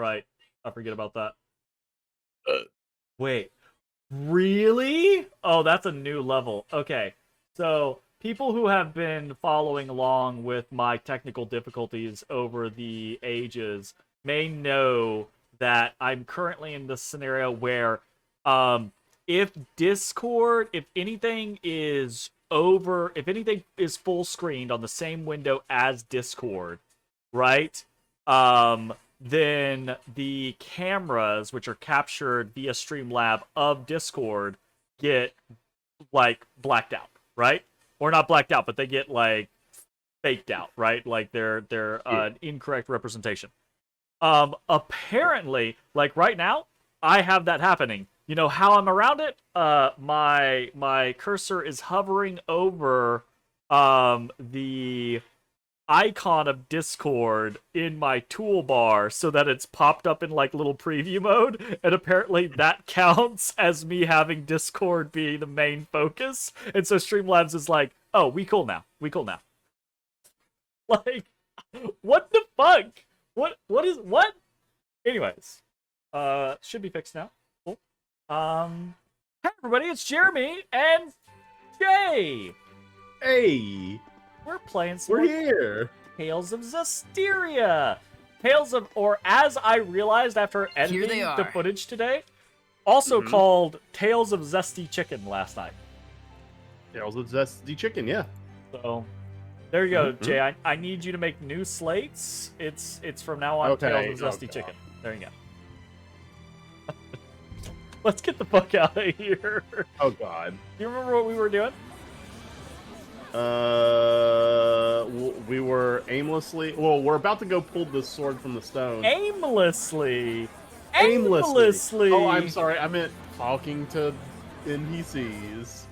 right. I forget about that. Uh. Wait. Really? Oh, that's a new level. Okay. So, people who have been following along with my technical difficulties over the ages may know that I'm currently in this scenario where if Discord, if anything is full screened on the same window as Discord, right? Then the cameras, which are captured via Streamlab of Discord, get like blacked out, right? Or not blacked out, but they get like faked out, right? Like they're an incorrect representation. Apparently, like right now, I have that happening. You know how I'm around it? My cursor is hovering over the icon of Discord in my toolbar so that it's popped up in like little preview mode, and apparently that counts as me having Discord be the main focus. And so Streamlabs is like, oh, we cool now. Like, what the fuck? What? Anyways, should be fixed now. Cool. Hey everybody, it's Jeremy and Jay. Hey, we're playing some we're here. Tales of Zestiria. Or as I realized after editing the footage today, also called Tales of Zesty Chicken last night. Tales of Zesty Chicken, yeah. So there you go, Jay. I need you to make new slates. It's from now on Tales of Zesty Chicken. There you go. Let's get the fuck out of here. Oh god. Do you remember what we were doing? We were aimlessly. Well, we're about to go pull the sword from the stone. Aimlessly. Oh, I'm sorry. I meant talking to NPCs.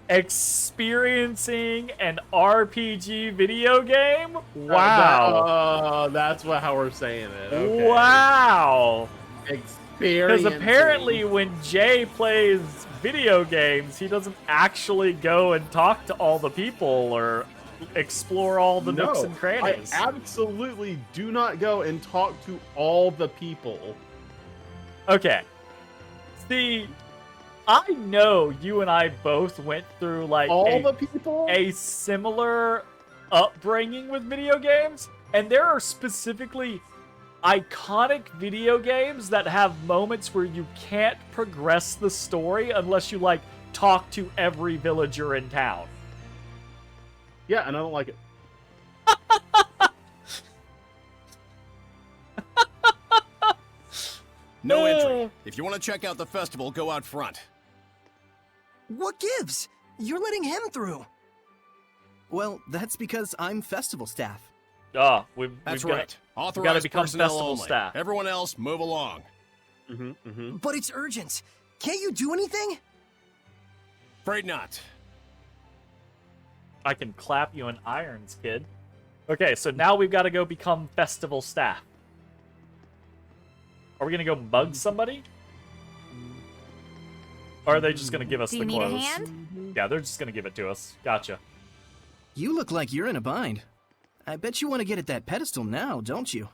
Experiencing an RPG video game? Wow. That's how we're saying it. Okay. Wow. Experiencing. Because apparently when Jay plays video games, he doesn't actually go and talk to all the people or explore all the nooks and crannies. I absolutely do not go and talk to all the people. Okay. See, I know you and I both went through like a similar upbringing with video games, and there are specifically iconic video games that have moments where you can't progress the story unless you like talk to every villager in town. Yeah, and I don't like it. No entry. If you want to check out the festival, go out front. What gives? You're letting him through. Well, that's because I'm festival staff. That's right. Authorized got to become personnel festival only. staff. Everyone else, move along. But it's urgent. Can't you do anything? Afraid not. I can clap you in irons, kid. Okay, so now we've got to go become festival staff. Are we going to go bug somebody? Or are they just going to give us the clothes? Do you need a hand? Yeah, they're just going to give it to us. Gotcha. You look like you're in a bind. I bet you want to get at that pedestal now, don't you?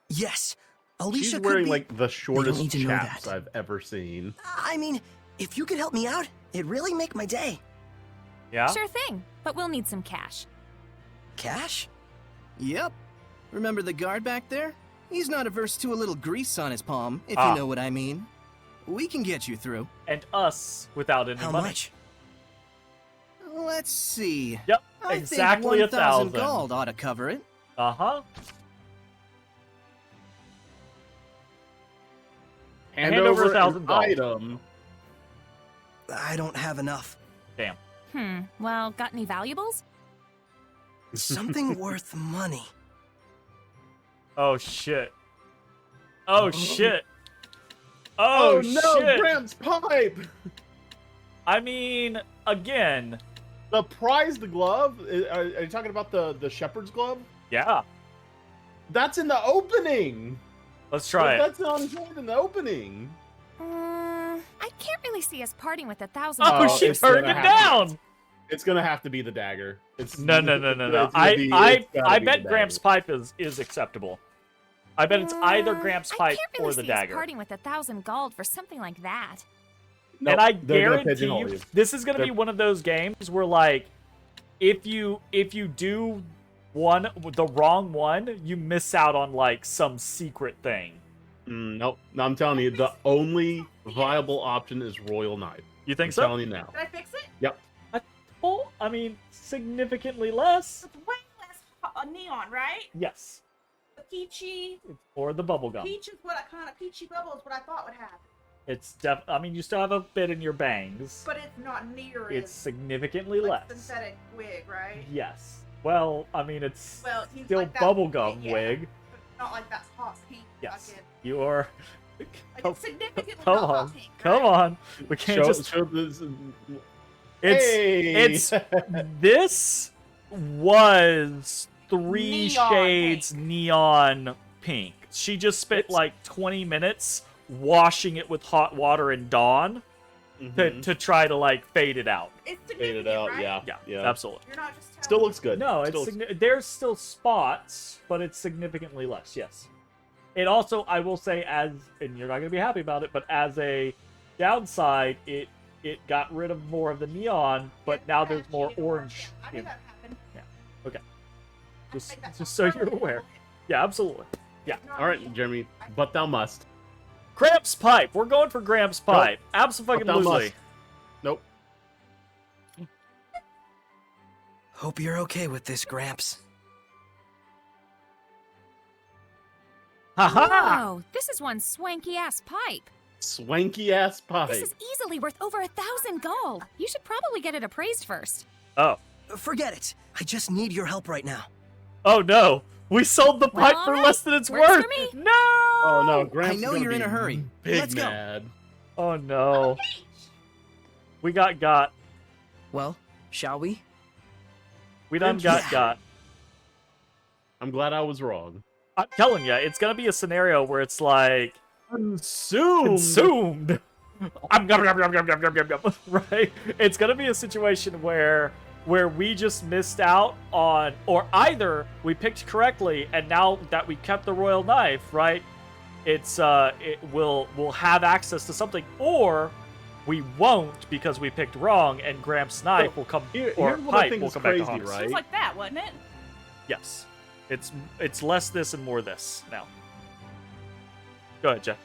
Yes. Alicia She's wearing could be... like the shortest need to know chaps that. I've ever seen. I mean, if you could help me out, it'd really make my day. Yeah? Sure thing, but we'll need some cash. Cash? Yep. Remember the guard back there? He's not averse to a little grease on his palm, if Ah. you know what I mean. We can get you through. And us without any How money. much? Let's see. Yep, I exactly think 1,000 1,000. gold ought to cover it. Uh-huh. Hand over over 1,000 an gold. item. I don't have enough. Damn. Well, got any valuables? Something worth money. Oh, shit. Oh, shit. Oh, Oh, no, shit. Gramps' pipe! I mean, again, The prized glove? Are you talking about the shepherd's glove? yeah. That's in the opening! Let's try it. That's not included in the opening. I can't really see us parting with 1,000. Oh, Oh, she it's turned gonna it have down! It's gonna have to be the dagger. It's No. it's gonna I be the bet dagger. Gramps' pipe is acceptable. I bet it's either Gramps' I pipe can't really or the see us dagger. parting with 1,000 gold for something like that. Nope, And I they're gonna guarantee pigeonhole you, this is gonna be one of those games where, like, if you do the wrong one, you miss out on like some secret thing. Nope. No, I'm telling you, the only viable option is Royal Knife. You think I'm so? telling you now. Did I fix it? Yep. I mean, significantly less. It's way less neon, right? Yes. The peachy. Or the bubblegum. Peach is what kind of peachy bubble is what I thought would happen. It's I mean, you still have a bit in your bangs. But it's not near It's as significantly like less. synthetic wig, right? Yes. Well, I mean, it's Well, he's still like that bubblegum yeah, wig. But not like that hot pink. Yes. Fucking, You are. like Come, it's significantly come not on. hot pink. Come right? on. We can't just. Show this. It's Hey! this was 3 Neon shades pink. neon pink. She just spent like 20 minutes washing it with hot water and Dawn to try to like fade it out. It's Fade significant, it out, right? Yeah, absolutely. You're not just telling Still looks good. No, it's Still looks- there's still spots, but it's significantly less. Yes. It also, I will say, and you're not gonna be happy about it, but as a downside, it got rid of more of the neon, but Yeah, now yeah, there's more shaded orange. I knew that happened. Okay. I Just think that's so you're totally aware. okay. Yeah, absolutely. Yeah. It's not All right, neon. Jeremy, but thou must. Gramps pipe. We're going for Gramps pipe. But thou Absolutely. must. Nope. Hope you're okay with this, Gramps. Haha! Whoa, this is one swanky ass pipe. Swanky ass pie. This is easily worth over 1,000 gold. You should probably get it appraised first. Oh. Forget it. I just need your help right now. Oh no. We sold the Well, pipe for alright. less than it's Works worth. for me. No. Oh no, Gramps I is know gonna you're in be a hurry. Big Let's go. mad. Oh no. We got. Well, shall we? We done Yeah. got. I'm glad I was wrong. I'm telling you, it's gonna be a scenario where it's like consumed. Right? It's gonna be a situation where we just missed out on, or either we picked correctly, and now that we kept the royal knife, right? We'll have access to something, or we won't because we picked wrong, and Gramps' knife will come, Here's or what I pipe think will is come back to crazy, haunt us. right? It was like that, wasn't it? Yes. It's less this and more this now. Go ahead, Jeff.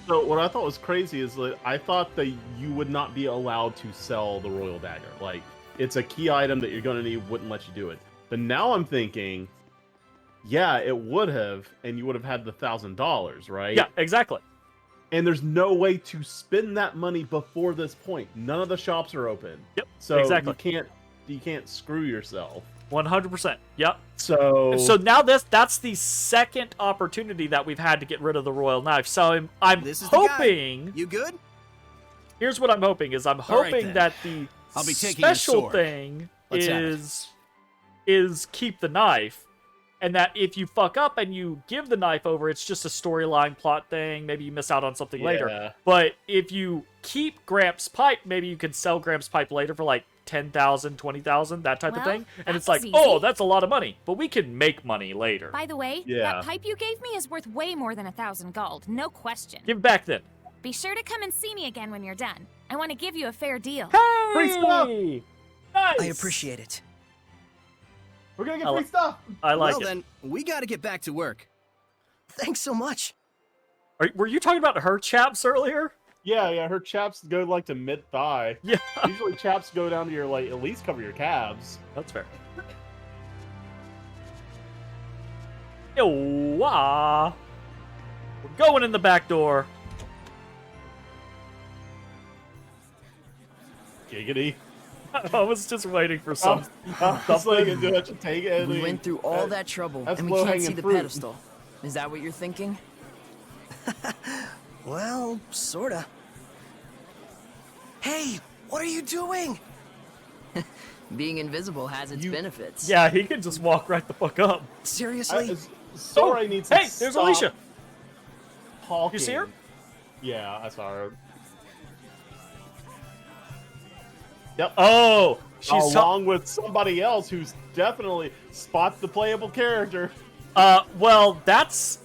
So what I thought was crazy is that I thought that you would not be allowed to sell the royal dagger. Like, it's a key item that you're gonna need, wouldn't let you do it. But now I'm thinking, yeah, it would have, and you would have had the $1,000, right? Yeah, exactly. And there's no way to spend that money before this point. None of the shops are open. Yep, So exactly. you can't screw yourself. 100%. Yep. So now that's the second opportunity that we've had to get rid of the royal knife. So I'm This is the guy. hoping. You good? Here's what I'm hoping is I'm All right, hoping then. that the I'll be taking your special sword. thing Let's have it. is keep the knife, and that if you fuck up and you give the knife over, it's just a storyline plot thing. Maybe you miss out on something later. Yeah. But if you keep Gramps' pipe, maybe you can sell Gramps' pipe later for like 10,000, 20,000, that type of Well, thing. And it's that's like, easy. oh, that's a lot of money, but we can make money later. By the way, Yeah. that pipe you gave me is worth way more than 1,000 gold. No question. Give it back then. Be sure to come and see me again when you're done. I want to give you a fair deal. Hey! Free stuff! Nice! I appreciate it. We're gonna get I free li- stuff. I like Well it. then, we gotta get back to work. Thanks so much. Were you talking about her chaps earlier? Yeah, her chaps go like to mid thigh. Yeah, Usually chaps go down to your like at least cover your calves. that's fair. Yo, ah. We're going in the back door. Giggity. I was just waiting for some. I was like, do I should take it? We went through all that trouble, that's and we can't low-hanging see the fruit. pedestal. Is that what you're thinking? Well, sorta. Hey, what are you doing? Being invisible has its benefits. Yeah, he can just walk right the fuck up. Seriously? Sora needs to Hey, there's stop Alicia. talking. You see her? Yeah, I saw her. Yep. Oh, she's Along with somebody else who's definitely spots the playable character. Well, that's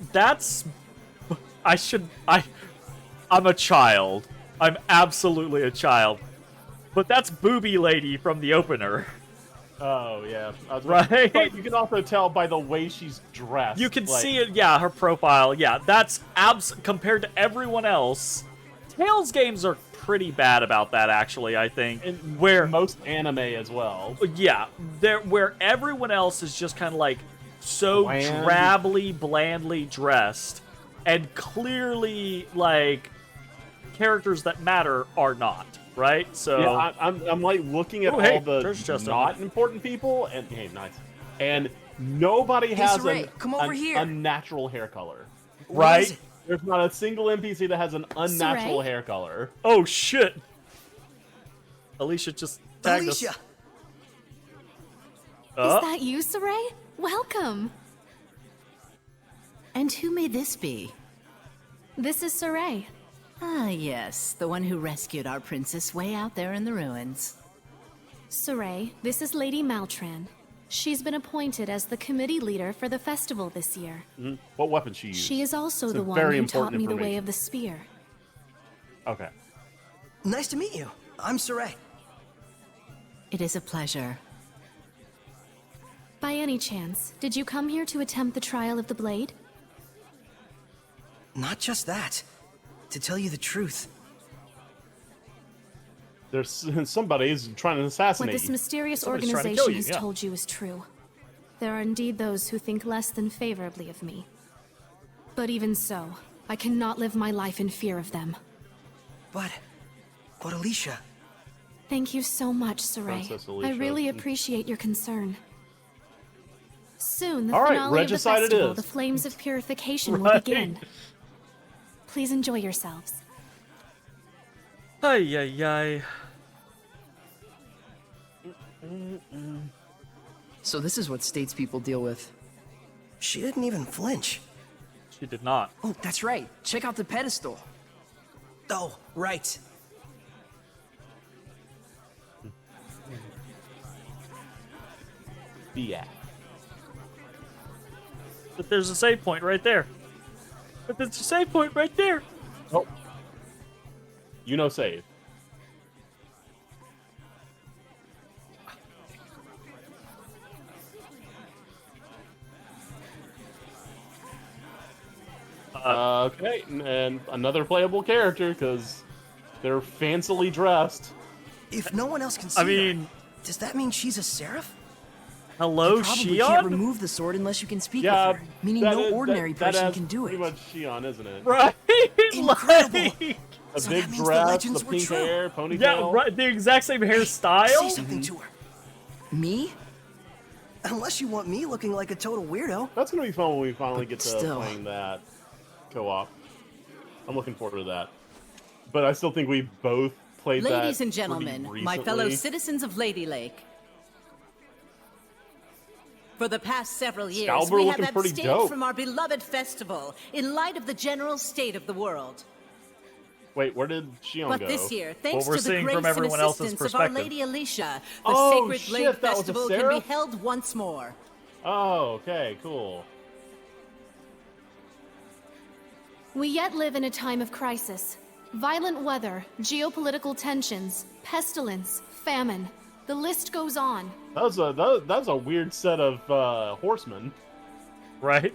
I'm a child. I'm absolutely a child. But that's Booby Lady from the opener. Oh yeah, Right? But you can also tell by the way she's dressed. You can like, see it, yeah, her profile. Yeah, that's compared to everyone else. Tales games are pretty bad about that, actually, I think. and Where most anime as well. yeah, where everyone else is just kind of like so Bland. drably, blandly dressed, and clearly like characters that matter are not, right? So Yeah, I'm like looking at Oh, hey, all the there's just not important people, and hey, nice, and nobody has Saray, come over an here. unnatural hair color. What is right? it? There's not a single NPC that has an unnatural Saray? hair color. Oh shit! Alicia just tagged Alicia! us. Is Oh, that you, Saray? Welcome. And who may this be? This is Saray. Ah, yes, the one who rescued our princess way out there in the ruins. Saray, this is Lady Maltran. She's been appointed as the committee leader for the festival this year. What weapon she used? She is also It's the a one very who taught important me the way information. of the spear. Okay. Nice to meet you. I'm Saray. It is a pleasure. By any chance, did you come here to attempt the trial of the blade? Not just that. To tell you the truth, There's somebody's trying to assassinate What this you. mysterious Somebody's trying to organization kill you, has yeah. told you is true. There are indeed those who think less than favorably of me. But even so, I cannot live my life in fear of them. but Alicia, Thank you so much, Saray. Princess I Alicia. really appreciate your concern. Soon, the All right, finale of the regicide it festival, is. the Flames of Purification, will Right. begin. Please enjoy yourselves. ay ay ay. So this is what statespeople deal with. she didn't even flinch. She did not. Oh, that's right. Check out the pedestal. Oh, right. Yeah. But there's a save point right there. But there's a save point right there. Oh. You know, save. Okay, and another playable character because they're fancily dressed. If no one else can see I mean, her, does that mean she's a seraph? hello, Probably can't Shion? remove the sword unless you can speak Yeah, with her. Meaning that no is- ordinary that person has can do pretty it. much Shion, isn't it? Right? Incredible. Like, A So big that means the dress, the legends were pink true. hair, ponytail. yeah, right. The exact same Say hairstyle. something to her. Me? Unless you want me looking like a total weirdo. That's gonna be fun when we finally get to still. playing that co-op. I'm looking forward to that. But I still think we both played that. Ladies and pretty gentlemen, my fellow recently. citizens of Lady Lake. For the past several years, Scalper we have looking pretty abstained dope. from our beloved festival in light of the general state of the world. Wait, where did Shion But go? this year, thanks we're to the seeing grace from and everyone else's assistance of Our perspective. Lady Alicia, the Oh, Sacred shit, Blade that was a Festival can be seraph? held once more. Oh, okay, cool. We yet live in a time of crisis. Violent weather, geopolitical tensions, pestilence, famine. The list goes on. That's a weird set of horsemen. Right?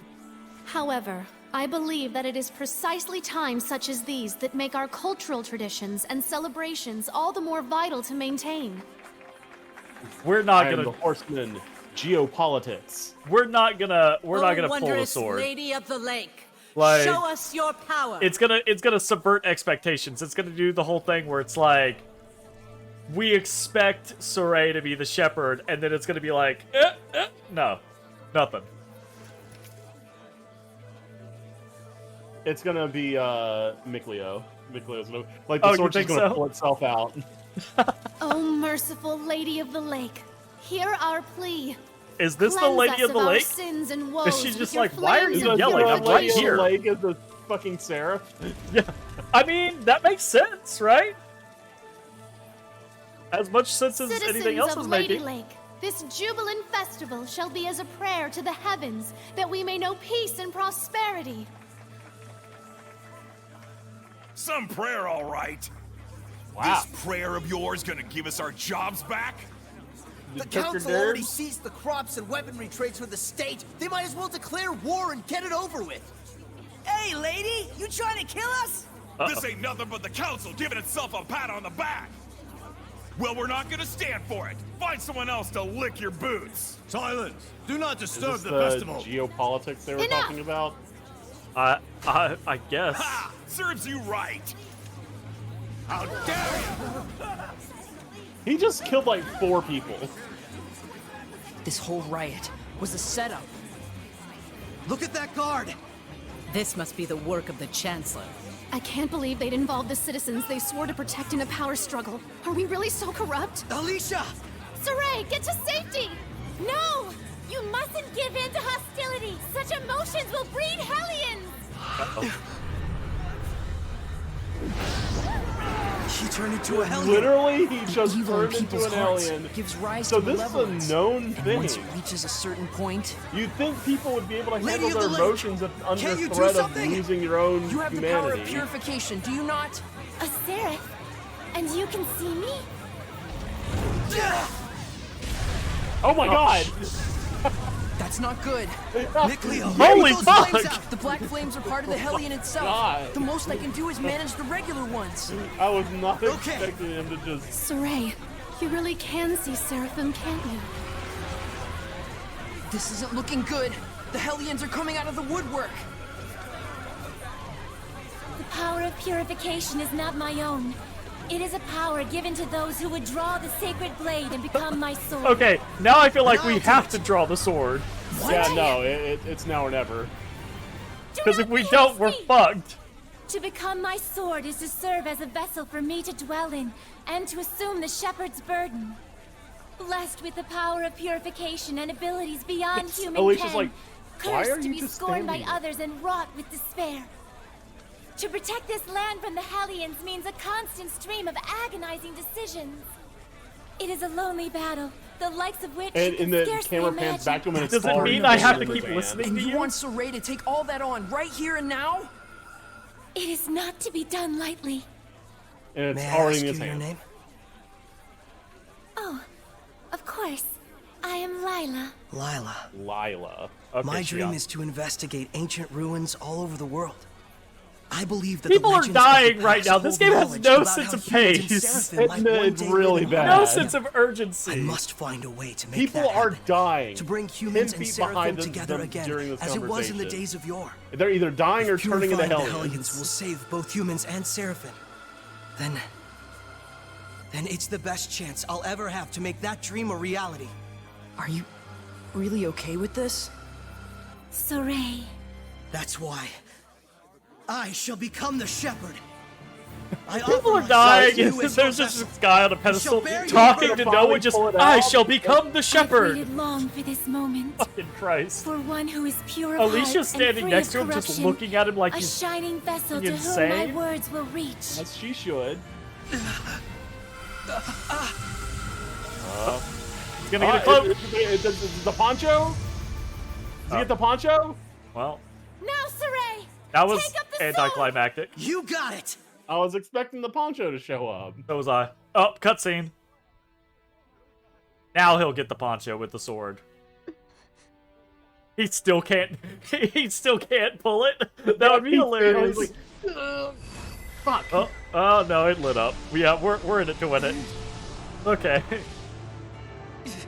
However, I believe that it is precisely times such as these that make our cultural traditions and celebrations all the more vital to maintain. We're not I am the gonna. horseman. Geopolitics. We're not gonna Oh, pull the wondrous sword. Lady of the Lake, Like, show us your power. It's gonna subvert expectations. It's gonna do the whole thing where it's like, we expect Saray to be the shepherd, and then it's gonna be like, no, nothing. It's gonna be Mikleo. Mikleo's gonna like the Oh, you sword's just think gonna so? pull itself out. O merciful Lady of the Lake, hear our plea. Is this the Cleanse Lady us of the our Lake? sins and woes Is she with just your like, why are flames you of yelling? I'm purification. right Lady of the here. Lake is the fucking seraph. Yeah, I mean that makes sense, right? As much sense as anything Citizens else of is Lady making. Lake, This jubilant festival shall be as a prayer to the heavens, that we may know peace and prosperity. Some prayer, all right. Wow. This prayer of yours gonna give us our jobs back? The took your council already nerves? seized the crops and weaponry trades for the state. They might as well declare war and get it over with. Hey, lady! You trying to kill us? This ain't nothing but the council giving itself a pat on the back. Well, we're not gonna stand for it. Find someone else to lick your boots. Silence! Do not Is disturb this the the festival. geopolitics they were Enough! talking about? I guess. Ha! Serves you right. How dare you! He just killed like 4 people. This whole riot was a setup. Look at that guard! This must be the work of the Chancellor. I can't believe they'd involve the citizens they swore to protect in a power struggle. Are we really so corrupt? Alicia! Saray, get to safety! No! You mustn't give in to hostility! Such emotions will breed hellions! He turned into a hellion. Literally, he just Evil in turned into people's an hearts alien. gives rise So to this is malevolence. a known And thing. once it reaches a certain point, You'd think people would be able to Lady handle of the their Lake, emotions if under can't you do threat of something? losing your own you have humanity. the power of purification, do you not? A seraph? And you can see me? Oh my god! That's not good. Nick Leo, Holy those fuck! flames out. The black flames are part of the Hellion itself. God. The most I can do is manage the regular ones. I was not Okay. expecting him to just... Saray, you really can see Seraphim, can't you? This isn't looking good. The Hellions are coming out of the woodwork. The power of purification is not my own. It is a power given to those who would draw the sacred blade and become my sword. Okay, now I feel like we Now have do to draw the sword. Yeah, no, it's now or never. Do Because not if we be don't, we're hasty! fucked. To become my sword is to serve as a vessel for me to dwell in, and to assume the shepherd's burden. Blessed with the power of purification and abilities beyond human Alicia's ken, like, "Why are cursed to you be just scorned by standing?" others and wrought with despair. To protect this land from the Hellions means a constant stream of agonizing decisions. It is a lonely battle, the likes of which And you can in the scarcely camera imagine. pans back to him and it's Does it far mean I have to bigger keep than listening? And to you you? want Saray to take all that on right here and now? It is not to be done lightly. And it's May I already ask in you his your hand. name? Oh, of course. I am Lila. Lila. Lila. Okay, My she dream got- is to investigate ancient ruins all over the world. I believe that People the are legends of the dying right past now. This hold game has knowledge no about sense how of humans and pace. seraphim might one It's day really live in bad. No harmony. sense of urgency. I must find a way to make People that are happen. dying. To bring 10 humans and feet seraphim behind together them again, during this as it was in the conversation. days of yore. They're either dying or turning into Purifying the hellions. hellions will save both humans and seraphim. Then it's the best chance I'll ever have to make that dream a reality. Are you really okay with this? Saray. That's why I shall become the shepherd. People are dying, and there's just this guy on a pedestal bear you talking gonna to no finally one, just, pull it I out? shall become the I've shepherd. waited long for this moment. Fucking Christ. For one who is pure of heart Alicia's and standing free next of to him, just corruption, looking at him like a he's shining vessel to whom insane. my words will reach. As she should. he's gonna get a cloak. The poncho? Does he get the poncho? Well, Now, Saray! that was Take up the sword! anticlimactic. You got it. I was expecting the poncho to show up. So was I. Oh, cutscene. Now he'll get the poncho with the sword. He still can't. He still can't pull it. That would be hilarious. Fuck. Oh no, it lit up. Yeah, we're in it to win it. Okay.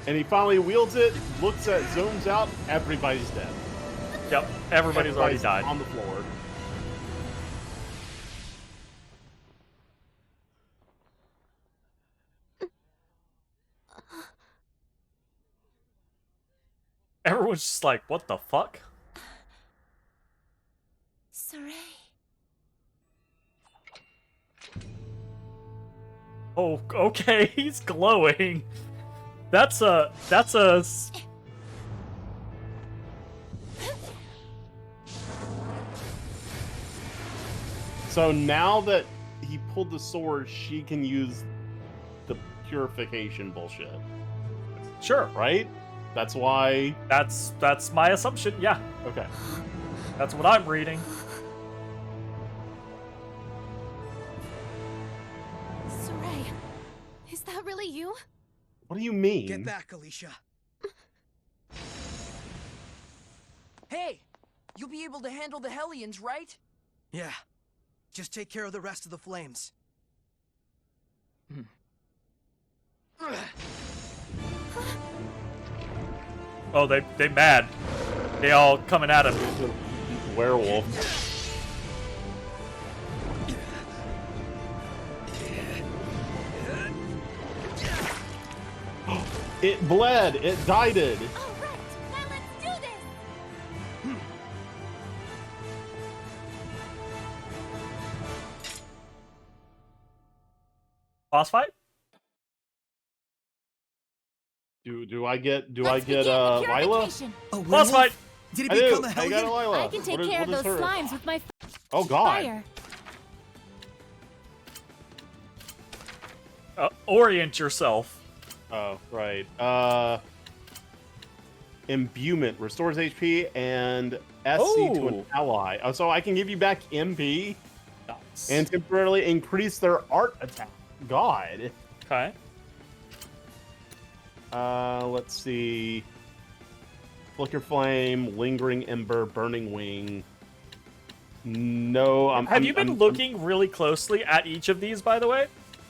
And he finally wields it, looks at, zooms out, everybody's dead. Yep. Everybody's already died. On the floor. Everyone's just like, what the fuck? Saray. Oh, okay. He's glowing. That's a. So now that he pulled the sword, she can use the purification bullshit. Sure. right? That's why. That's my assumption. Yeah, Okay. that's what I'm reading. Saray, is that really you? What do you mean? Get back, Alicia. Hey, you'll be able to handle the Hellions, right? Yeah. Just take care of the rest of the flames. Oh, they mad. They all coming at him. Werewolf. It bled. It died. All right, now let's do this. Boss fight? Do I get Let's begin the Lila? purification. A Boss werewolf? fight! Did I he do. become a I Hellion? got a Lila. I can take What is- care of what is those her? slimes with my Oh God. fire. Orient yourself. Oh, right. Imbuement restores HP and SC to an Oh. ally. Oh, so I can give you back MP Nice. and temporarily increase their art attack. God. Okay. Let's see. Flicker Flame, Lingering Ember, Burning Wing. No, Have you been looking really closely at each of these, by the way?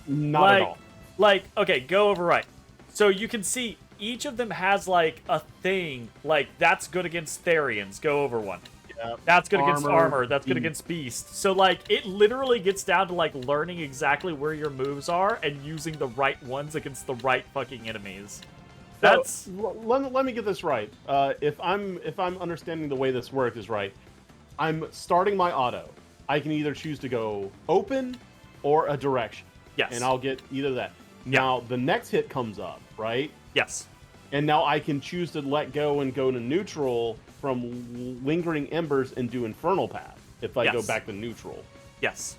Not at all. Like, okay, go over right. So you can see each of them has like a thing. Like that's good against Therians. Go over one. Yep. That's good against Armor, armor. That's good beast. against beast. So like it literally gets down to like learning exactly where your moves are and using the right ones against the right fucking enemies. That's So, let me get this right. If I'm understanding the way this works is right, I'm starting my auto. I can either choose to go open or a direction. yes. And I'll get either of that. Now the next hit comes up, right? yes. And now I can choose to let go and go to neutral from Lingering Embers and do Infernal Path if I go Yes. back to neutral. Yes.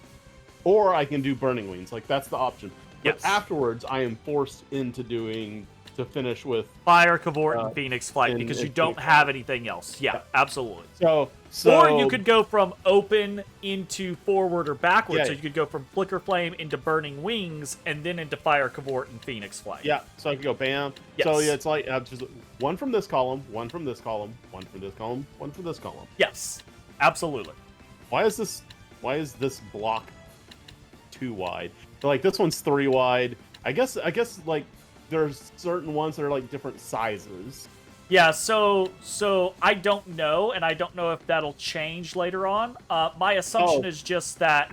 Or I can do Burning Wings. Like, that's the option. But Yes. afterwards, I am forced into to finish with... Fire, Cavort, and Phoenix Flight and- because you and don't Phoenix have anything else. Yeah, Yeah. absolutely. So Or you could go from open into forward or backwards. Yeah. So you could go from Flicker Flame into Burning Wings and then into Fire, Cavort, and Phoenix Flight. Yeah, so I could go bam. Yes. So yeah, it's like just one from this column, one from this column, one from this column, one from this column. Yes, absolutely. Why is this block 2 wide? So, like, this one's 3 wide. I guess like there's certain ones that are like different sizes. Yeah, so I don't know, and I don't know if that'll change later on. My assumption Oh. is just that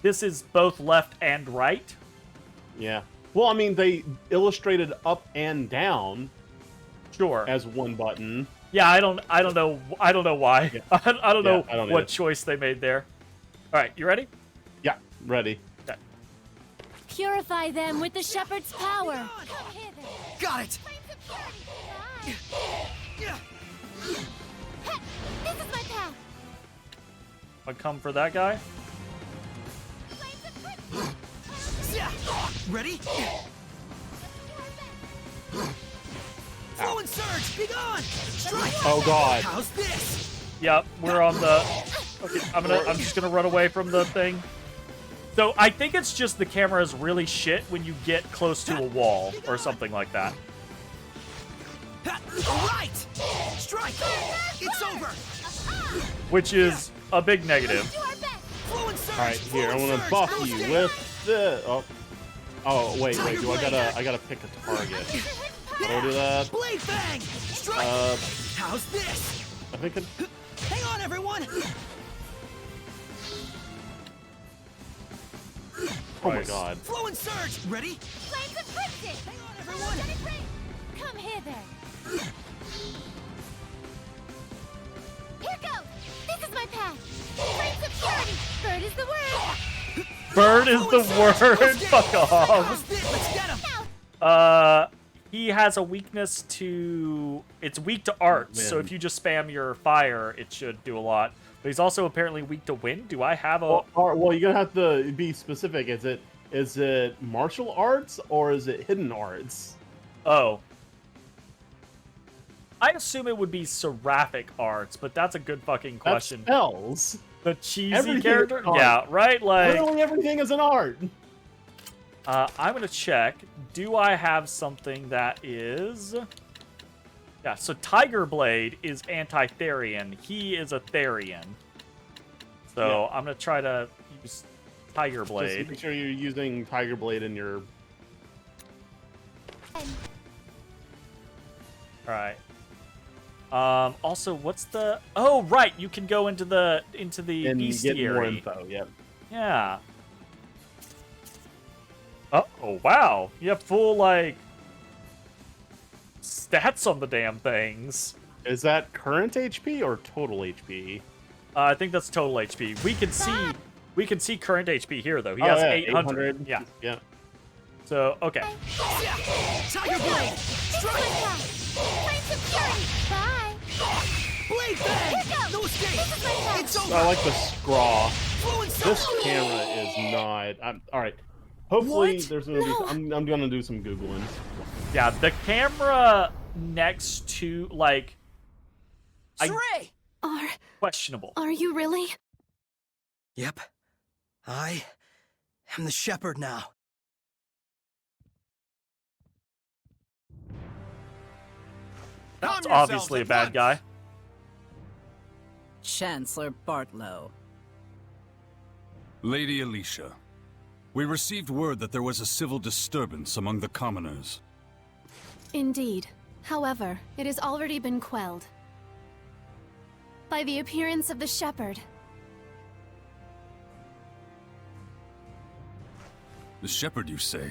this is both left and right. Yeah. Well, I mean, they illustrated up and down Sure. as one button. Yeah, I don't know why. Yeah. I don't know I don't what either. choice they made there. All right, you ready? Yeah, ready. Okay. Purify them with the shepherd's power. Come here then. Got it! Flames of purity. Heh, this is my path. I come for that guy. Flames of purity. Ready? Flow and surge! Be gone! Strike! Oh God. How's this? Yep, we're on the. Okay, I'm just gonna run away from the thing. So I think it's just the camera is really shit when you get close to a wall or something like that. All right! Strike! It's over! Which is a big negative. Do our best. Flow and surge! All right, here I'm Flow and gonna surge! buff I'll you stay. with the. Oh wait. Do I gotta pick a target? How do I do that? Blade Fang! Strike! How's this? I think it. Hang on, everyone! Oh my Nice. God. Flow and surge! Ready? Flames of crimson. Hang on, everyone! Come here then. Here goes. This is my path. Flames of purity. Bird is the word. Bird is the word. Fuck off. How's this? Let's get him! He has a weakness to. It's weak to art. So Wind. if you just spam your fire, it should do a lot. But he's also apparently weak to wind. Do I have a? Well, you're gonna have to be specific. Is it martial arts or is it hidden arts? Oh. I assume it would be seraphic arts, but that's a good fucking question. That spells. The cheesy Everything character? is art. Yeah, right? Like, Literally everything is an art. I'm gonna check. Do I have something that is... Yeah, so Tiger Blade is anti-Therian. He is a Therian. So I'm gonna try to use Tiger Blade. Just make sure you're using Tiger Blade in your... Alright. Also, what's the... Oh, right! You can go into the and bestiary. get more info, yeah. Yeah. Oh, wow. You have full, like... stats on the damn things. Is that current HP or total HP? I think that's total HP. We can see current HP here though. He has 800. Yeah. Yeah. So, okay. Tiger Blade! Prince of Fury! Bye! Blade Bang! No escape! It's over! I like the scraw. Fluent This Soul! camera is not... all right. Hopefully What? there's gonna be... I'm gonna do some Googling. Yeah, the camera next to, like... Saray! Questionable. Are you really? Yep. I am the shepherd now. That's obviously a bad guy. Chancellor Bartlow. Lady Alicia, we received word that there was a civil disturbance among the commoners. Indeed. However, it has already been quelled by the appearance of the shepherd. The shepherd, you say?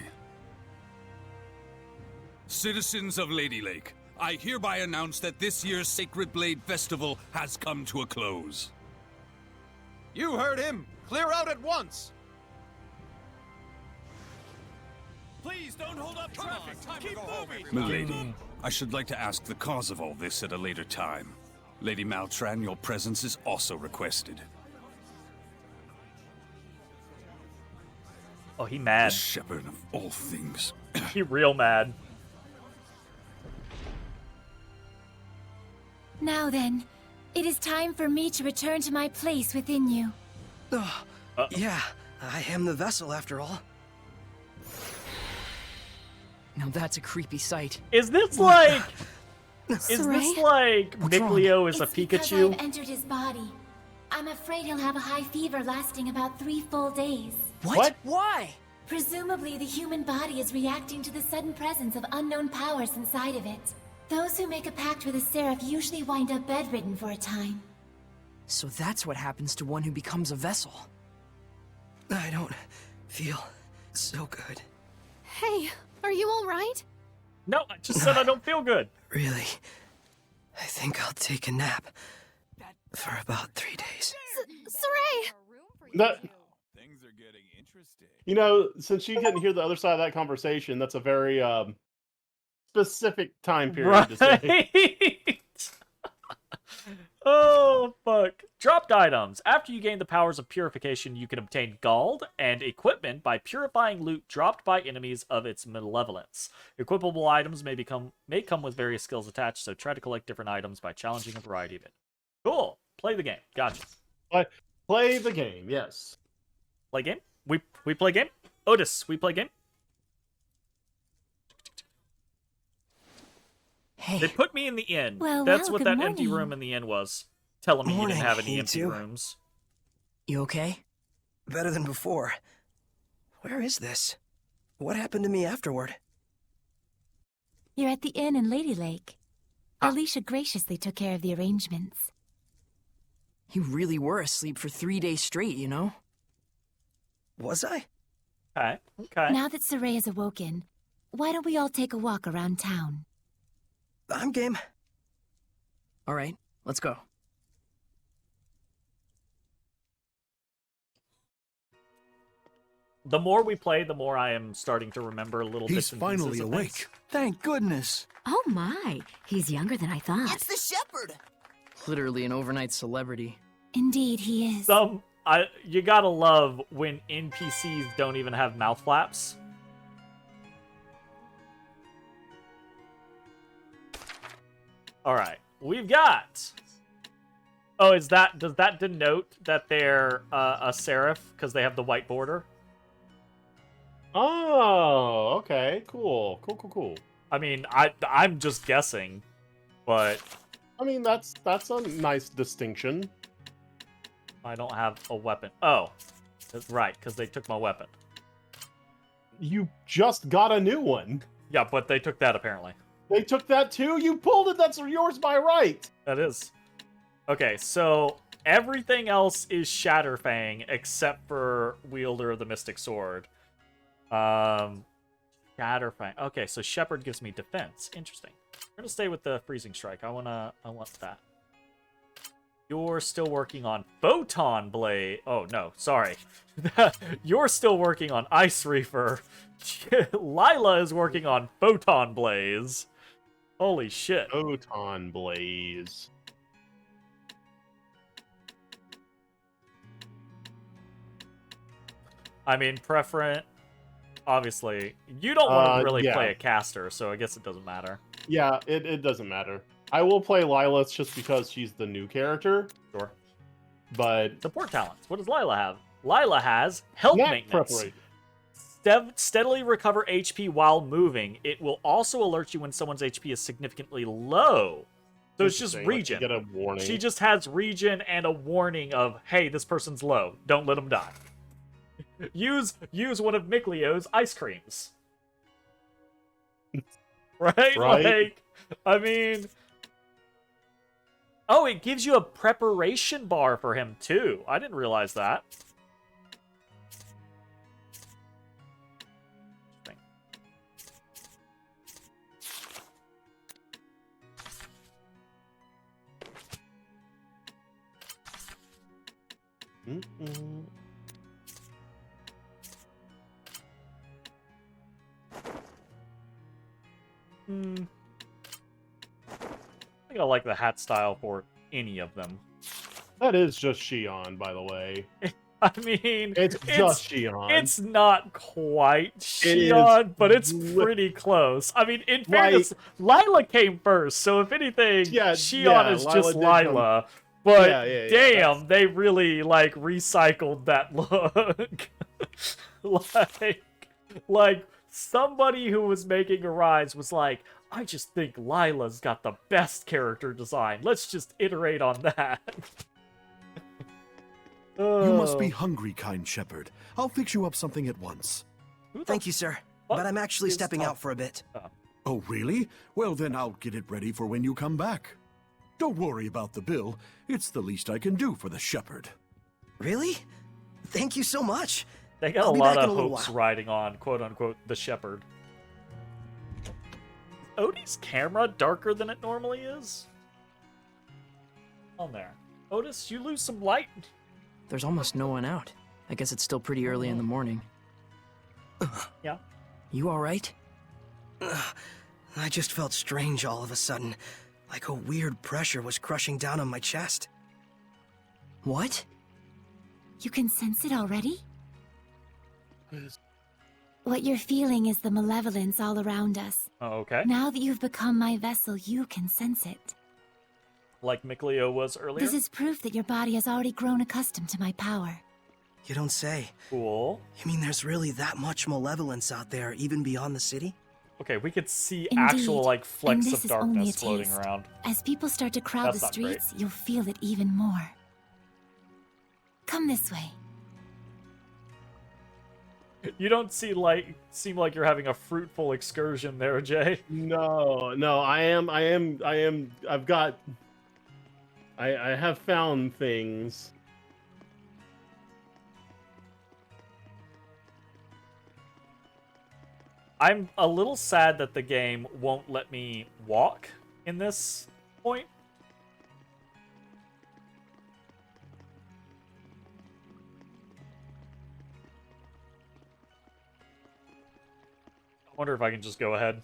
Citizens of Lady Lake, I hereby announce that this year's Sacred Blade Festival has come to a close. You heard him! Clear out at once! Please don't hold up traffic! Keep moving! Milady, I should like to ask the cause of all this at a later time. Lady Maltran, your presence is also requested. Oh, he mad. The shepherd of all things. He real mad. Now then, it is time for me to return to my place within you. Yeah, I am the vessel after all. Now that's a creepy sight. Is this like... Is Saray? this like Mikleo is a It's because Pikachu? I've entered his body. I'm afraid he'll have a high fever lasting about 3 full days. What? Why? Presumably, the human body is reacting to the sudden presence of unknown powers inside of it. Those who make a pact with a seraph usually wind up bedridden for a time. So that's what happens to one who becomes a vessel. I don't feel so good. Hey, are you all right? No, I just said I don't feel good. Really, I think I'll take a nap for about 3 days. Saray! That, Things are getting interesting. you know, since you couldn't hear the other side of that conversation, that's a very specific time period to say. Right? Oh, fuck. Dropped items. After you gain the powers of purification, you can obtain gold and equipment by purifying loot dropped by enemies of its malevolence. Equipable items may come with various skills attached, so try to collect different items by challenging a variety of it. Cool. Play the game. Gotcha. Play the game, yes. Play game? We play game? Otis, we play game? Hey. They put me in the inn. Well, That's well, what good that empty morning. room in the inn was. Telling me you didn't Morning, have any you empty two. rooms. You okay? Better than before. Where is this? What happened to me afterward? You're at the inn in Lady Lake. Alicia graciously took care of the arrangements. You really were asleep for 3 days straight, you know? Was I? Okay. Okay. Now that Saray has awoken, why don't we all take a walk around town? I'm game. All right, let's go. The more we play, the more I am starting to remember little bits and pieces of things. Thank goodness. Oh my, he's younger than I thought. It's the shepherd! Literally an overnight celebrity. Indeed, he is. You gotta love when NPCs don't even have mouth flaps. All right, we've got. Oh, does that denote that they're a serif because they have the white border? Oh, okay, cool. I mean, I'm just guessing, but I mean, that's a nice distinction. I don't have a weapon. Oh, that's right, because they took my weapon. You just got a new one. Yeah, but they took that apparently. They took that too? You pulled it, that's yours by right! That is. Okay, so everything else is Shatterfang except for Wielder of the Mystic Sword. Shatterfang. Okay, so Shepherd gives me defense. Interesting. I'm gonna stay with the Freezing Strike. I want that. You're still working on Photon Blade. Oh, no, sorry. You're still working on Ice Reefer. Lila is working on Photon Blaze. Holy shit. Photon Blaze. I mean, preferent. Obviously, you don't want to really play a caster, so I guess it doesn't matter. Yeah, it doesn't matter. I will play Lila just because she's the new character. Sure. But support talents. What does Lila have? Lila has health maintenance. Steadily recover HP while moving. It will also alert you when someone's HP is significantly low. So it's just regen. Get a warning. She just has regen and a warning of, hey, this person's low. Don't let them die. Use one of Miklio's ice creams. Right? Like, I mean... Oh, it gives you a preparation bar for him, too. I didn't realize that. I think I like the hat style for any of them. That is just Xion, by the way. I mean, it's just Xion. It's not quite Xion, but it's pretty close. I mean, in fairness, Lila came first, so if anything, Xion is just Lila. But damn, they really like recycled that look. like somebody who was making a Rise was like, I just think Lila's got the best character design. Let's just iterate on that. You must be hungry, kind shepherd. I'll fix you up something at once. Thank you, sir. But I'm actually stepping out for a bit. Oh, really? Well, then I'll get it ready for when you come back. Don't worry about the bill. It's the least I can do for the shepherd. Really? Thank you so much. They got a lot of hopes riding on, quote-unquote, the shepherd. Odie's camera darker than it normally is? On there. Otis, you lose some light. There's almost no one out. I guess it's still pretty early in the morning. Yeah. You alright? I just felt strange all of a sudden. Like a weird pressure was crushing down on my chest. What? You can sense it already? What you're feeling is the malevolence all around us. Oh, okay. Now that you've become my vessel, you can sense it. Like Mikleo was earlier? This is proof that your body has already grown accustomed to my power. You don't say. Cool. You mean there's really that much malevolence out there, even beyond the city? Okay, we could see Indeed, actual, like, flecks of is only darkness a floating taste. around. As people start to crowd That's the not great. streets, you'll feel it even more. Come this way. You don't seem like you're having a fruitful excursion there, Jay. No, I have found things. I'm a little sad that the game won't let me walk in this point. I wonder if I can just go ahead.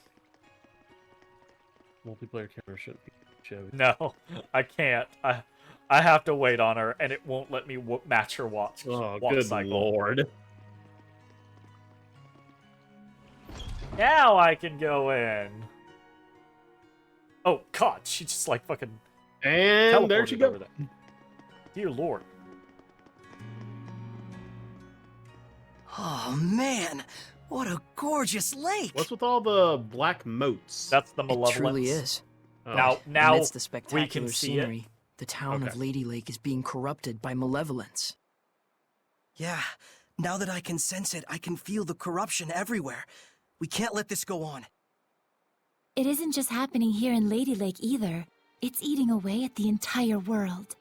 Multiplayer camera shouldn't be shown. No, I can't. I have to wait on her, and it won't let me match her walk good cycle. lord. Now I can go in. Oh God, she just like fucking And there she teleported goes. over there. Dear Lord. Oh man, what a gorgeous lake! What's with all the black moats? That's the It malevolence. truly is. Oh. Now Amidst the we spectacular can see scenery, the town of Okay. Lady Lake is being corrupted by malevolence. Yeah, now that I can sense it, I can feel the corruption everywhere. We can't let this go on. It isn't just happening here in Lady Lake either. It's eating away at the entire world.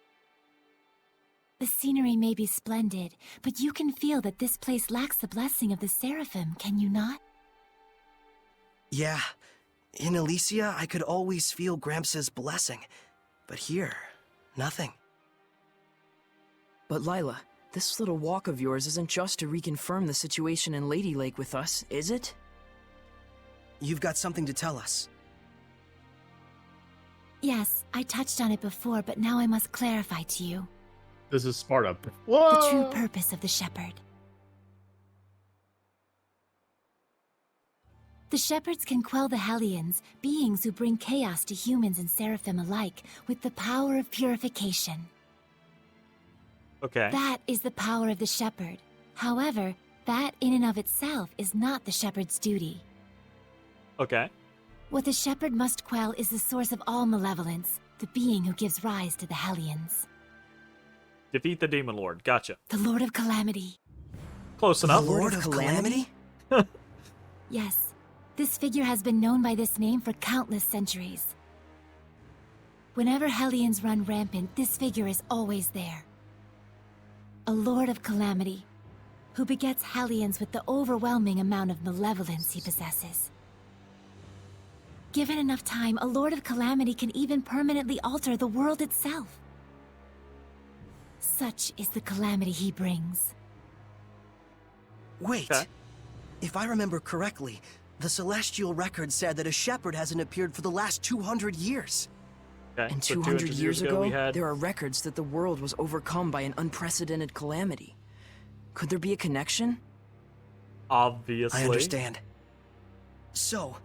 The scenery may be splendid, but you can feel that this place lacks the blessing of the Seraphim, can you not? Yeah, in Elysia, I could always feel Gramps' blessing. But here, nothing. But Lila, this little walk of yours isn't just to reconfirm the situation in Lady Lake with us, is it? You've got something to tell us. Yes, I touched on it before, but now I must clarify to you. This is Sparta. The Whoa! true purpose of the Shepherd. The Shepherds can quell the Hellions, beings who bring chaos to humans and Seraphim alike, with the power of purification. Okay. That is the power of the Shepherd. However, that in and of itself is not the Shepherd's duty. Okay. What the Shepherd must quell is the source of all malevolence, the being who gives rise to the Hellions. Defeat the Demon Lord. Gotcha. The Lord of Calamity. Close enough. The Lord of Calamity? Yes, this figure has been known by this name for countless centuries. Whenever Hellions run rampant, this figure is always there. A Lord of Calamity, who begets Hellions with the overwhelming amount of malevolence he possesses. Given enough time, a Lord of Calamity can even permanently alter the world itself. Such is the calamity he brings. Wait. Okay. If I remember correctly, the Celestial Record said that a shepherd hasn't appeared for the last 200 years. Okay. And so 200 years ago, we had... there are records that the world was overcome by an unprecedented calamity. Could there be a connection? Obviously. I understand. So,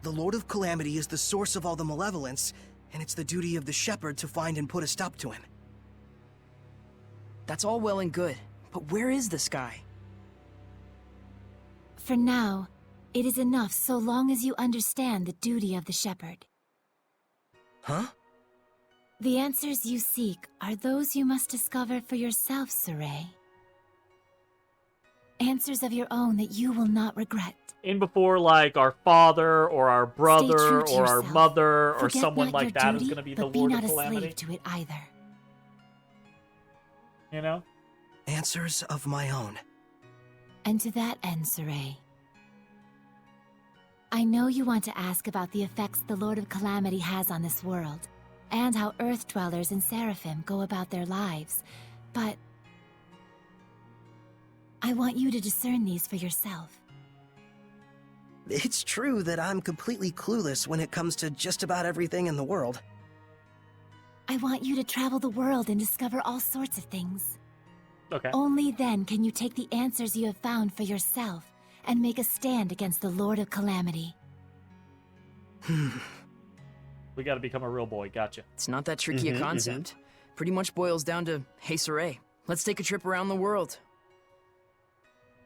the Lord of Calamity is the source of all the malevolence, and it's the duty of the shepherd to find and put a stop to him. That's all well and good, but where is this guy? For now, it is enough so long as you understand the duty of the shepherd. Huh? The answers you seek are those you must discover for yourself, Saray. Answers of your own that you will not regret. In before, like, our father, or our brother, Stay true to or our yourself. mother, or Forget someone not like your that is duty, going to be the but be Lord not of a Calamity. slave to it either. You know? Answers of my own. And to that end, Saray, I know you want to ask about the effects the Lord of Calamity has on this world, and how Earth Dwellers and Seraphim go about their lives, but I want you to discern these for yourself. It's true that I'm completely clueless when it comes to just about everything in the world. I want you to travel the world and discover all sorts of things. Okay. Only then can you take the answers you have found for yourself and make a stand against the Lord of Calamity. We got to become a real boy. Gotcha. It's not that tricky a concept. Pretty much boils down to, hey Saray, let's take a trip around the world.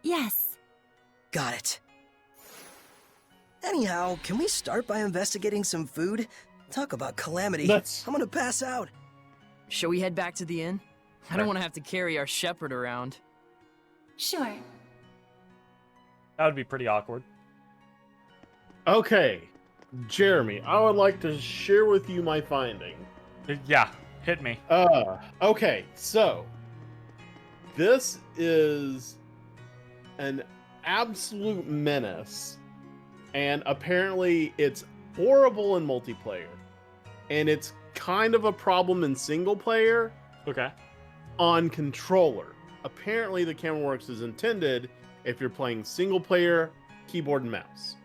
Yes. Got it. Anyhow, can we start by investigating some food? Talk about calamity. I'm gonna pass out. Shall we head back to the inn? I don't want to have to carry our shepherd around. Sure. That would be pretty awkward. Okay, Jeremy, I would like to share with you my finding. Yeah, hit me. Okay, so this is an absolute menace, and apparently it's horrible in multiplayer, and it's kind of a problem in single player. Okay. On controller. Apparently the camera works as intended if you're playing single player, keyboard and mouse.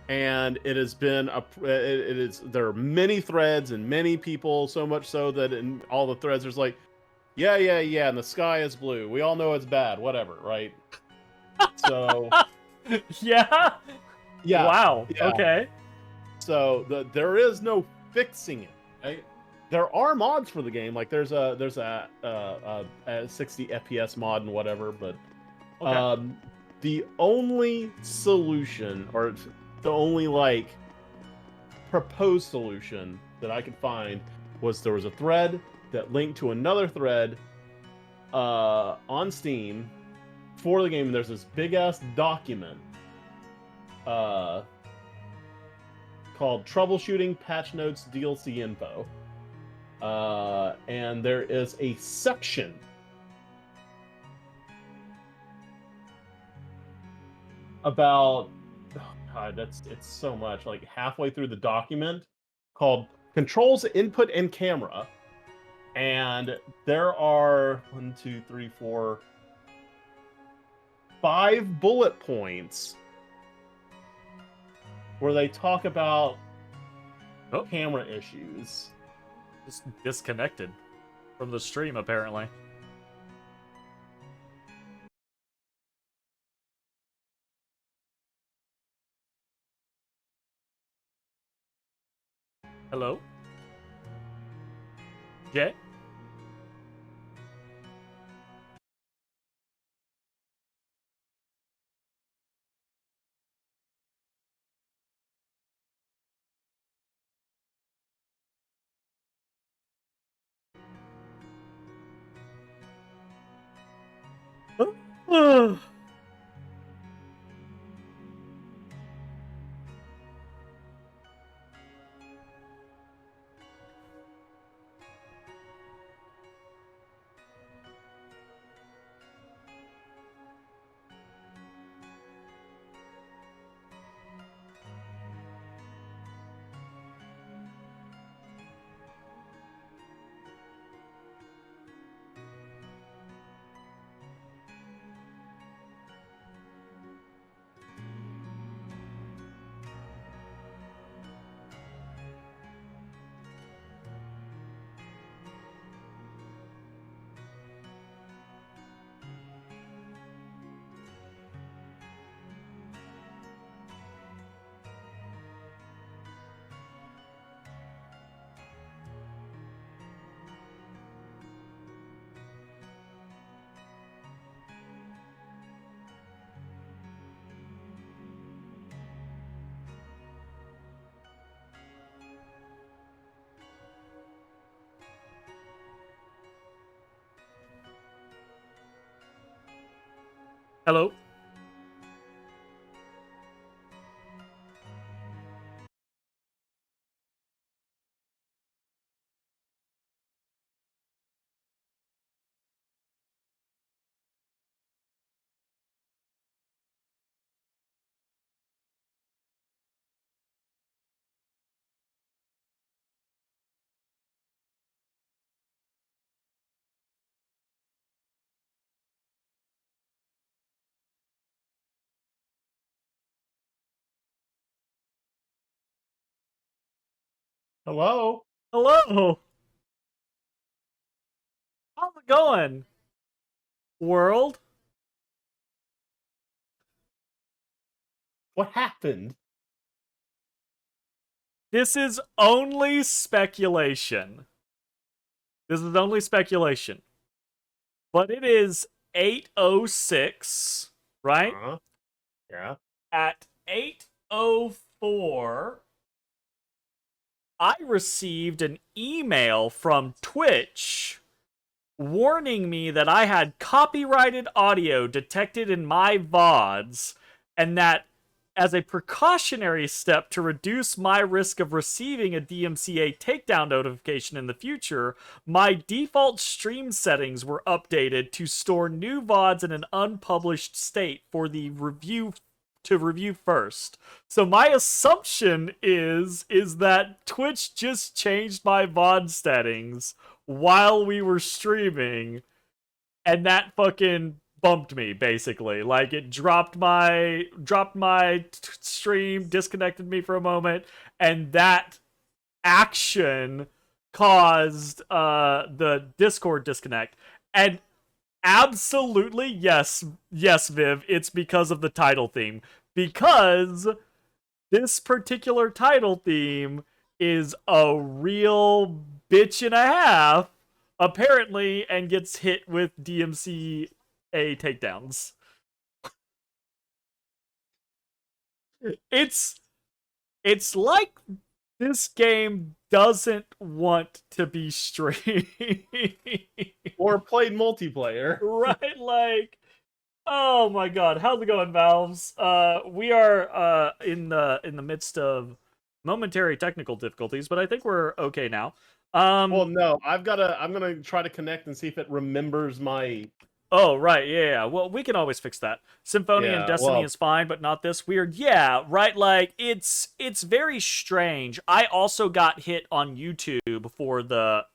And it has been there are many threads and many people, so much so that in all the threads there's like, yeah, and the sky is blue. We all know it's bad, whatever, right? So yeah. Yeah. Wow. Yeah. Okay. So there is no fixing it. Right? There are mods for the game. Like there's a 60 FPS mod and whatever, but Okay. the only solution, or the only like proposed solution that I could find, was there was a thread that linked to another thread on Steam for the game. And there's this big ass document called Troubleshooting Patch Notes DLC Info. And there is a section about, oh god, it's so much, like halfway through the document, called Controls Input and Camera. And there are 5 bullet points where they talk about camera issues. Just disconnected from the stream, apparently. Hello? Jay? Hello? Hello? Hello? How's it going? World? What happened? This is only speculation. This is only speculation. But it is 8:06, right? Yeah. At 8:04, I received an email from Twitch warning me that I had copyrighted audio detected in my VODs, and that as a precautionary step to reduce my risk of receiving a DMCA takedown notification in the future, my default stream settings were updated to store new VODs in an unpublished state for the review first. So my assumption is that Twitch just changed my VOD settings while we were streaming, and that fucking bumped me, basically. Like, it dropped my stream, disconnected me for a moment, and that action caused the Discord disconnect. And absolutely, yes, Viv, it's because of the title theme. Because this particular title theme is a real bitch and a half, apparently, and gets hit with DMCA takedowns. It's like this game doesn't want to be streamed or played multiplayer. Right, like, oh my god, how's it going, Valves? We are in the midst of momentary technical difficulties, but I think we're okay now. Well, no, I'm gonna try to connect and see if it remembers my. Oh, right, yeah. Well, we can always fix that. Symphony and Yeah, Destiny well- is fine, but not this weird. Yeah, right, like, it's very strange. I also got hit on YouTube for the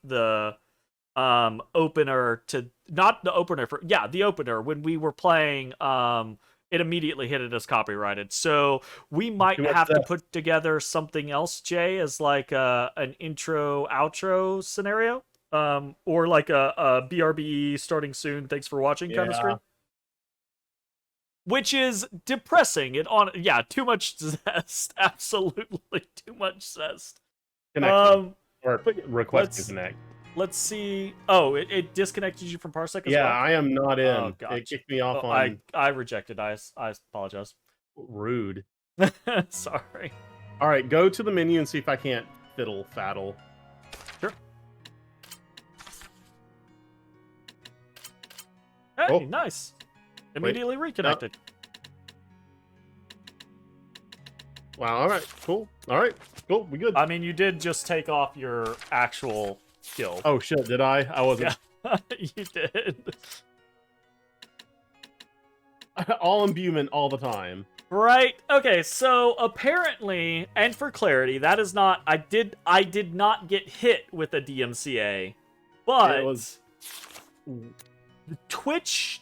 opener to... Not the opener, the opener. When we were playing, it immediately hit it as copyrighted. So we might have to put together something else, Jay, as like an intro-outro scenario. Or like a BRBE starting soon, thanks for watching kind of stream. Which is depressing. Too much zest. Absolutely too much zest. Connection. Or request to connect. Let's see. Oh, it disconnected you from Parsec as well? Yeah, I am not in. Oh, gosh. It kicked me off on... I rejected. I apologize. Rude. Sorry. All right, go to the menu and see if I can't fiddle-faddle. Sure. Hey, nice. Immediately reconnected. Wow, all right, cool. All right, cool, we good. I mean, you did just take off your actual skill. Oh, shit, did I? I wasn't... Yeah, you did. All imbuement all the time. Right. Okay. So apparently, and for clarity, that is not. I did not get hit with a DMCA, but It was... Twitch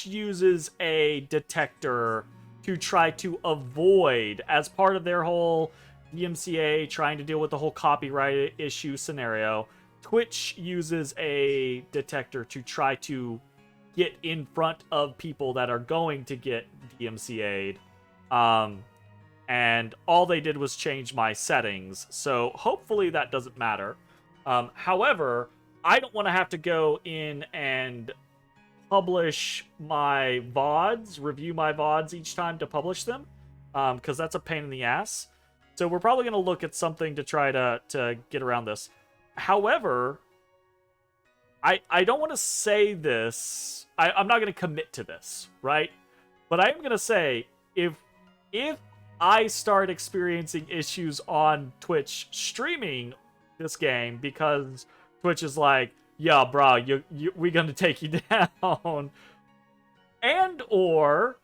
uses a detector to try to avoid, as part of their whole DMCA trying to deal with the whole copyright issue scenario. Twitch uses a detector to try to get in front of people that are going to get DMCA'd. And all they did was change my settings, so hopefully that doesn't matter. However, I don't want to have to go in and publish my VODs, review my VODs each time to publish them, because that's a pain in the ass. So we're probably going to look at something to try to get around this. However, I don't want to say this. I'm not going to commit to this, right? But I am going to say, if I start experiencing issues on Twitch streaming this game because Twitch is like, yeah, bro, we're going to take you down. And or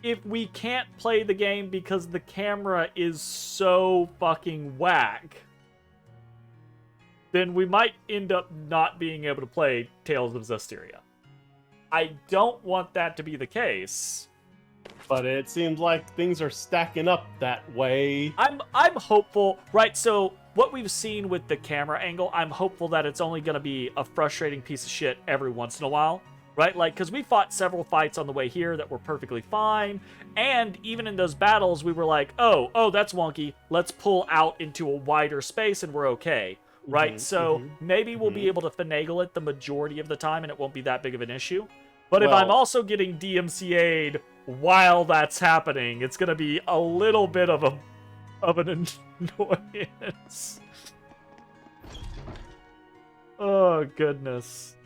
if we can't play the game because the camera is so fucking whack, then we might end up not being able to play Tales of Zestiria. I don't want that to be the case. But it seems like things are stacking up that way. I'm hopeful, right? So what we've seen with the camera angle, I'm hopeful that it's only going to be a frustrating piece of shit every once in a while, right? Like, because we fought several fights on the way here that were perfectly fine, and even in those battles, we were like, oh, that's wonky. Let's pull out into a wider space and we're okay, right? So maybe we'll be able to finagle it the majority of the time and it won't be that big of an issue. But if I'm also getting DMCA'd while that's happening, it's going to be a little bit of an annoyance. Oh, goodness.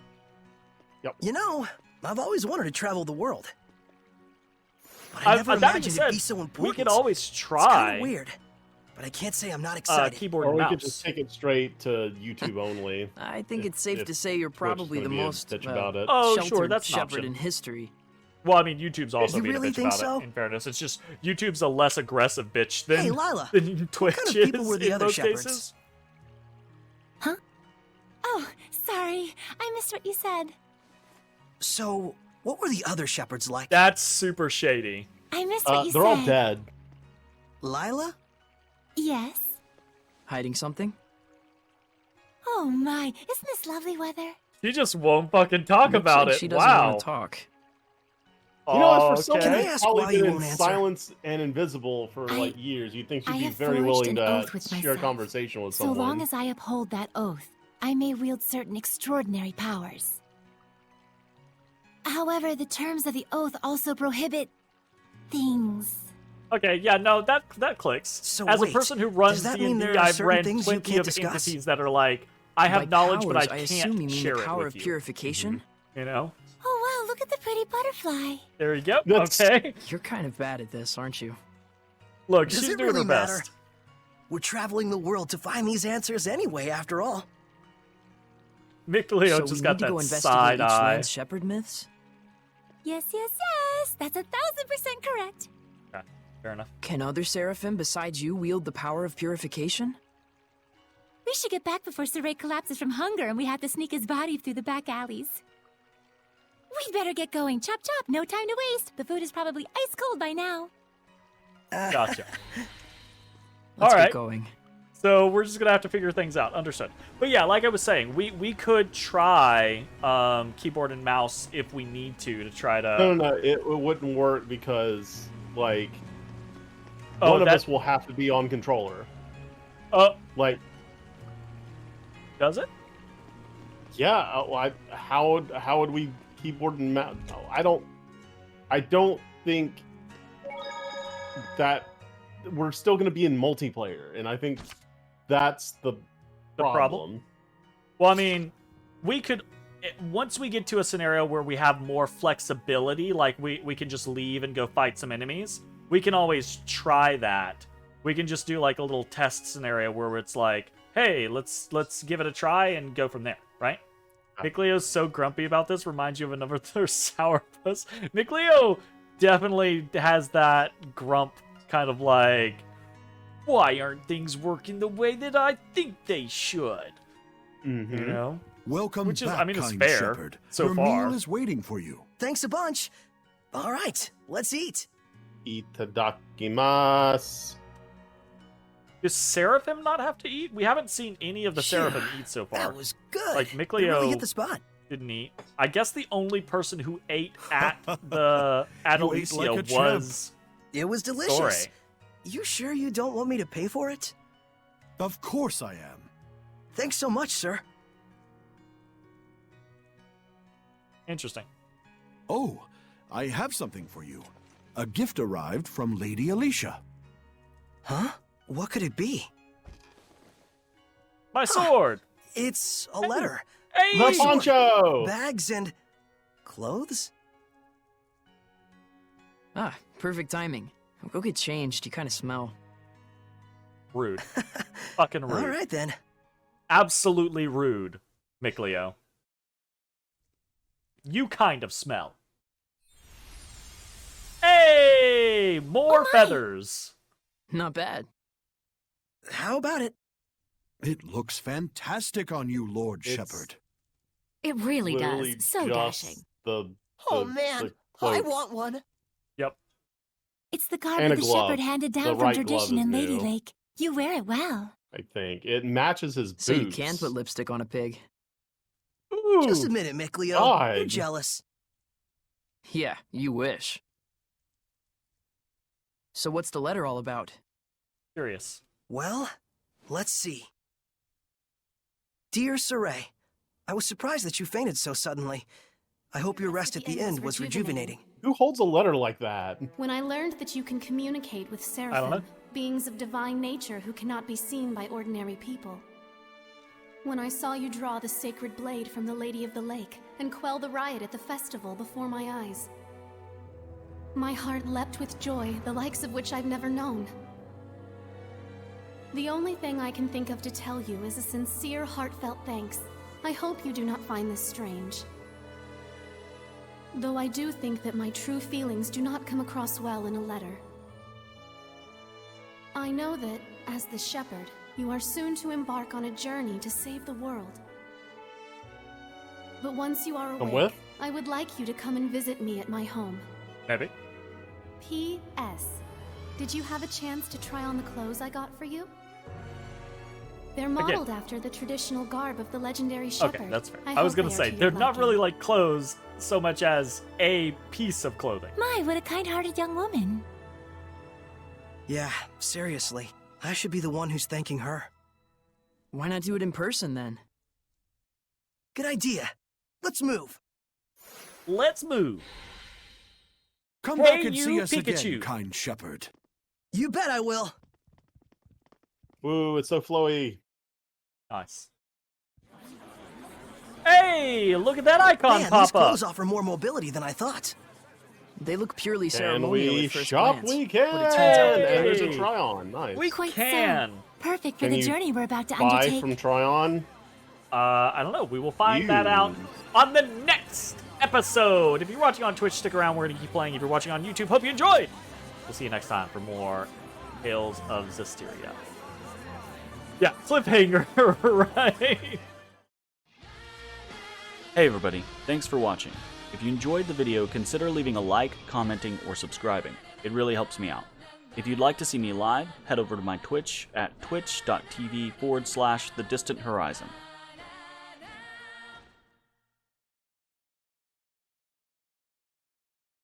Yep. You know, I've always wanted to travel the world. But I never imagined it'd be so important. We could always try. It's kind of weird, but I can't say I'm not excited. Keyboard or and we mouse. could just take it straight to YouTube only. I think it's safe to say you're probably the most about it. Oh, sheltered sure, that's an shepherd option. in history. Well, I mean, YouTube's also You being really a bitch think about so? it, in fairness. It's just, YouTube's a less aggressive bitch than, Hey, Lila, than Twitch what kind of people is were the in other most shepherds? cases. Huh? Oh, sorry. I missed what you said. So, what were the other shepherds like? That's super shady. I missed what you They're said. all dead. Lila? Yes. Hiding something? Oh my, isn't this lovely weather? She just won't fucking talk Looks about like it. She doesn't Wow. want to talk. You know, as for someone Okay. Can I who's ask probably why been you in won't answer? silence and invisible for like years, you'd think I she'd be have very forged willing an to oath with share a myself. conversation with So someone. long as I uphold that oath, I may wield certain extraordinary powers. However, the terms of the oath also prohibit things. Okay, yeah, no, that clicks. So As wait, a person who runs does that mean D&D, there are I've certain read things you plenty can't of discuss? entities that are like, I have By knowledge, but I powers, can't assume you mean share the it power with of you. purification. You know? Oh wow, look at the pretty butterfly. There you go. That's- Okay. You're kind of bad at this, aren't you? Look, Does she's it doing really her matter? best. We're traveling the world to find these answers anyway, after all. Mick Leo So just we got need to that go investigate side each eye. land's shepherd myths? Yes, yes, yes. That's 1000% correct. Okay, fair enough. Can other seraphim besides you wield the power of purification? We should get back before Saray collapses from hunger and we have to sneak his body through the back alleys. We'd better get going. Chop chop, no time to waste. The food is probably ice cold by now. Gotcha. Let's All right. get going. So we're just gonna have to figure things out. Understood. But yeah, like I was saying, we could try keyboard and mouse if we need to try to. No, it wouldn't work because like one of us will have to be on controller. Like, does it? Yeah. How would we keyboard and mouse? I don't think that we're still going to be in multiplayer, and I think that's the problem. Well, I mean, we could once we get to a scenario where we have more flexibility, like we can just leave and go fight some enemies. We can always try that. We can just do like a little test scenario where it's like, hey, let's give it a try and go from there, right? Mick Leo's so grumpy about this. Reminds you of another sourpuss. Mick Leo definitely has that grump kind of like, why aren't things working the way that I think they should? Mm-hmm. You know? Welcome Which is, back, I mean, it's kind fair shepherd. so Your far. meal is waiting for you. Thanks a bunch. All right, let's eat. Itadakimasu. Does Seraphim not have to eat? We haven't seen any of the Seraphim eat so far. That was good. Like, Mick They Leo really hit the spot. didn't eat. I guess the only person who ate at the at You ate Alicia like a champ. was It was delicious. Sorry. You sure you don't want me to pay for it? Of course I am. Thanks so much, sir. Interesting. Oh, I have something for you. A gift arrived from Lady Alicia. Huh? What could it be? My sword! It's a letter. Hey! The Sword, poncho! bags, and clothes? Ah, perfect timing. Go get changed. You kind of smell. Rude. Fucking rude. All right, then. Absolutely rude, Mick Leo. You kind of smell. Hey! More feathers! Not bad. How about it? It looks fantastic on you, Lord It's Shepherd. It really Literally does. So just dashing. The I cloak. want one. Yep. It's the garb And of a the glove. shepherd handed The down from right tradition glove in is Lady new. Lake. You wear it well. I think it matches his boots. So you can put lipstick on a pig. Ooh. Just admit it, Mick Leo. God. You're jealous. Yeah, you wish. So what's the letter all about? Curious. Well, let's see. Dear Saray, I was surprised that you fainted so suddenly. I hope your rest at the end was rejuvenating. Who holds a letter like that? When I learned that you can communicate with don't know. Seraphim, beings of divine nature who cannot be seen by ordinary people. When I saw you draw the sacred blade from the Lady of the Lake and quell the riot at the festival before my eyes. My heart leapt with joy, the likes of which I've never known. The only thing I can think of to tell you is a sincere, heartfelt thanks. I hope you do not find this strange. Though I do think that my true feelings do not come across well in a letter. I know that, as the shepherd, you are soon to embark on a journey to save the world. But once you are Come awake, with? I would like you to come and visit me at my home. Maybe. P.S. Did you have a chance to try on the clothes I got for you? They're modeled after the traditional garb of the legendary shepherd. Okay, that's fair. I was gonna say, they're not really like clothes so much as a piece of clothing. My, what a kind-hearted young woman. Yeah, seriously. I should be the one who's thanking her. Why not do it in person, then? Good idea. Let's move. Let's move. Come Hey, back and you, see us Pikachu. again, kind shepherd. You bet I will. Ooh, it's so flowy. Nice. Hey, look at that icon Man, pop these clothes up. offer more mobility than I thought. They look purely Can ceremonial we at first shop? glance. We can. But it turns out And that there's a Hey. try-on. Nice. We Quite can. so. Perfect for Can the you journey we're about to buy undertake. from try-on. I don't know. We will find that out on the next episode. If you're watching on Twitch, stick around. We're going to keep playing. If you're watching on YouTube, hope you enjoyed. We'll see you next time for more Tales of Zestiria. Yeah, cliffhanger, right? Hey everybody, thanks for watching. If you enjoyed the video, consider leaving a like, commenting, or subscribing. It really helps me out. If you'd like to see me live, head over to my Twitch at twitch.tv/thedistanthorizon.